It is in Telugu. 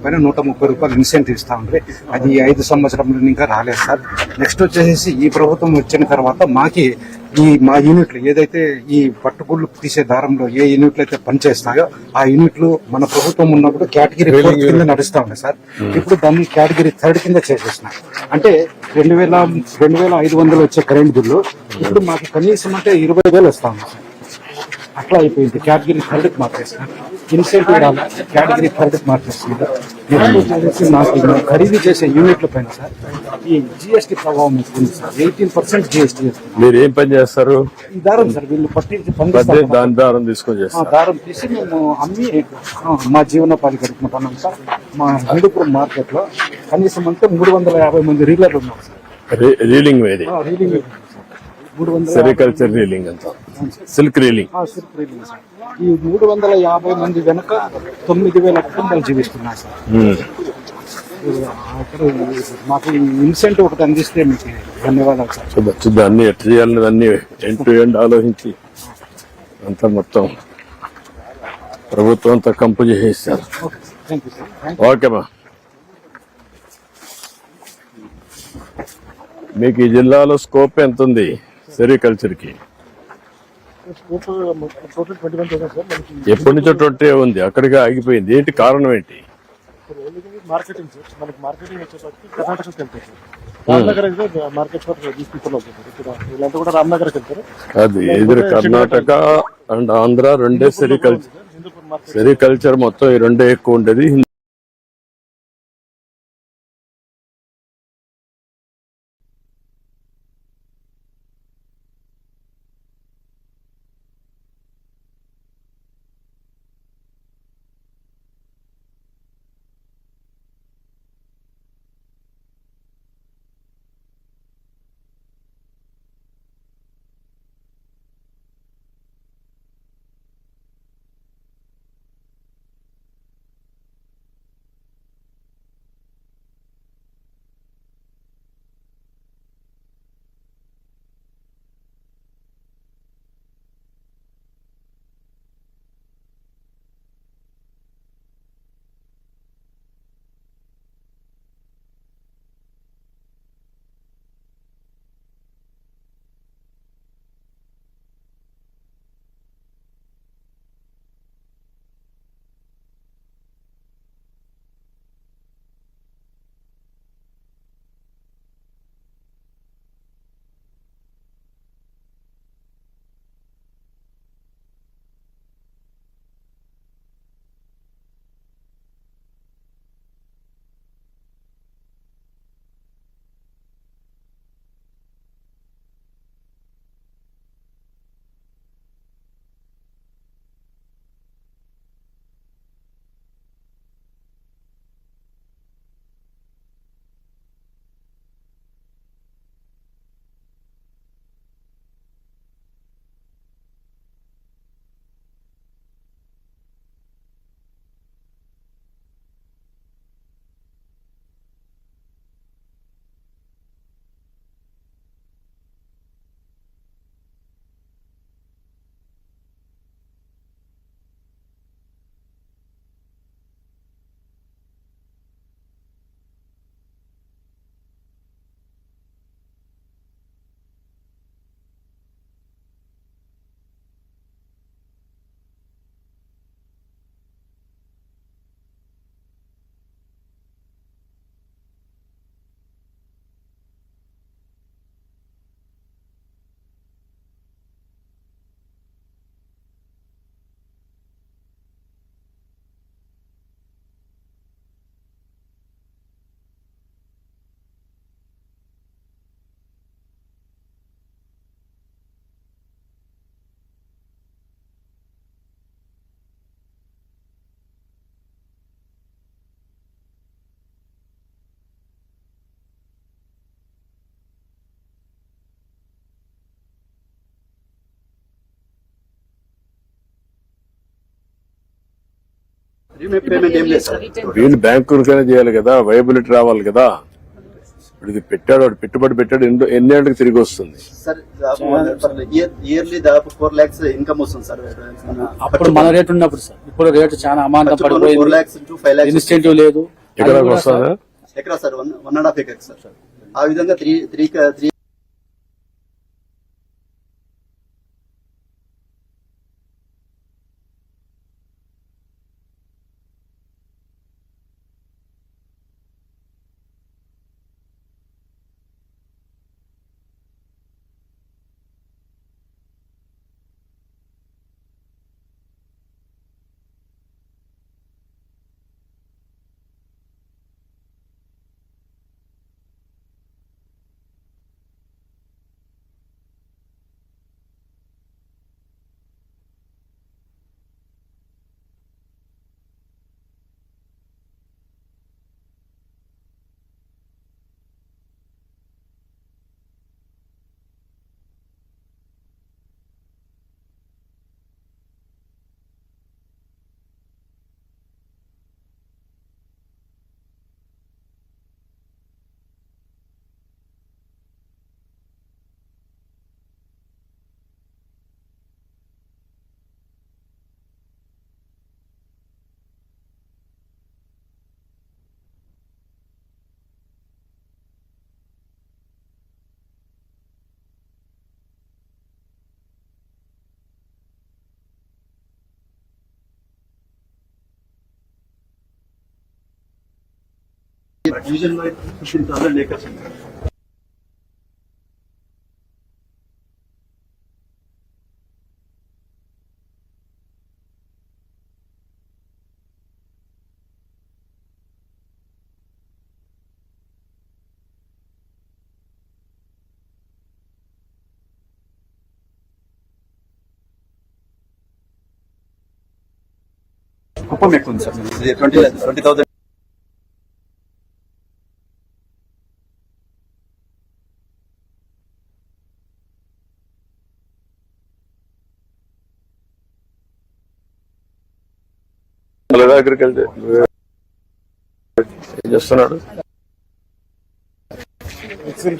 పైన 130 రూపాయలు ఇన్సెంటివ్ ఇస్తా ఉంది. అది 5 సంవత్సరంలో ఇంకా రాలేదు సార్. నెక్స్ట్ వచ్చేసి ఈ ప్రభుత్వం వచ్చిన తర్వాత మా యూనిట్లు ఏదైతే ఈ పట్టుగుళ్ళు తీసే దారంలో ఏ యూనిట్లు అయితే పనిచేస్తాయో ఆ యూనిట్లు మన ప్రభుత్వం ఉన్నప్పుడు కేటగిరీ 4 కింద నడుస్తా ఉన్నాయి సార్. ఇప్పుడు దాన్ని కేటగిరీ 3 కింద చేసేసినాయి. అంటే 2,500 వచ్చే కరెంట్ బిల్లు ఇప్పుడు మాకు కనీసం అంటే 20,000 వస్తా ఉంది సార్. అట్లా అయిపోయింది. కేటగిరీ 3కి మార్చేస్తున్నారు. ఇన్సెంటివ్ కేటగిరీ 3కి మార్చేస్తున్నారు. నాకు ఖరీదు చేసే యూనిట్ల పైన సార్ ఈ జిఎస్టీ ప్రభావం ఉంది సార్. 18% జిఎస్టీ. మీరు ఏం పని చేస్తారు? ఈ దారం సార్ వీళ్ళు పట్టించి దాని దారం తీసుకొని చేస్తారు. దారం తీసి మేము అమ్మి మా జీవనోపాధి గడుపుకుంటున్నాం సార్. మా హిందూపురం మార్కెట్ లో కనీసం అంటే 350 మంది రీలర్లు ఉన్నారు సార్. రీలింగ్ వేది రీలింగ్ సెరికల్చర్ రీలింగ్ అంతా సిల్క్ రీలింగ్ సార్. ఈ 350 మంది వెనక 9,000 కుటుంబాలు జీవిస్తున్నారు సార్. అక్కడ మాకు ఇన్సెంటివ్ ఒకటి అందిస్తే మీకు ధన్యవాదాలు సార్. చూద్దాం అన్ని ఎట్లా చేయాలని అన్ని ఎండ్ టు ఎండ్ ఆలోచించి అంతా మొత్తం ప్రభుత్వం అంతా కంపు చేసేస్తారు. ఓకేమా. మీకు ఈ జిల్లాలో స్కోప్ ఎంత ఉంది సెరికల్చర్ కి? ఎప్పటి నుంచో 20 ఉంది, అక్కడికి ఆగిపోయింది. ఏంటి కారణం ఏంటి? Marketing sir. మనకి మార్కెటింగ్ వచ్చేసరికి కర్ణాటకకి వెళ్తారు సార్. రామ్నగర్ అయితే మార్కెట్ ఫర్ దీస్ పీపుల్ అవుతుంది. వీళ్ళంతా కూడా రామ్నగర్కి వెళ్తారు. అది ఎదురు కర్ణాటక అండ్ ఆంధ్ర రెండే సెరికల్చర్ మొత్తం ఈ రెండే ఎక్కువ ఉండేది. వీళ్ళు బ్యాంకులకైనా చేయాలి కదా, వైబిలిటీ రావాలి కదా. ఇప్పుడు ఇది పెట్టాడు, వాడు పెట్టుబడి పెట్టాడు, ఎన్నేళ్ళకి తిరిగి వస్తుంది. సార్ ఇయర్లీ దాదాపు 4 lakhs ఇన్కమ్ వస్తుంది సార్. అప్పుడు మన రేట్ ఉన్నప్పుడు సార్, ఇప్పుడు రేటు చాలా అమాంతం 4 పడిపోయింది. lakhs to 5 lakhs ఇన్సెంటివ్ లేదు. ఎకరాకి వస్తుందా? ఎకరా సార్ 1.5 acres సార్. ఆ విధంగా 3 division by 15,000 acres. కుప్పం ఎక్కువ ఉంది సార్. 20,000. అగ్రికల్చర్ ఏం చేస్తున్నాడు? ఎక్సెల్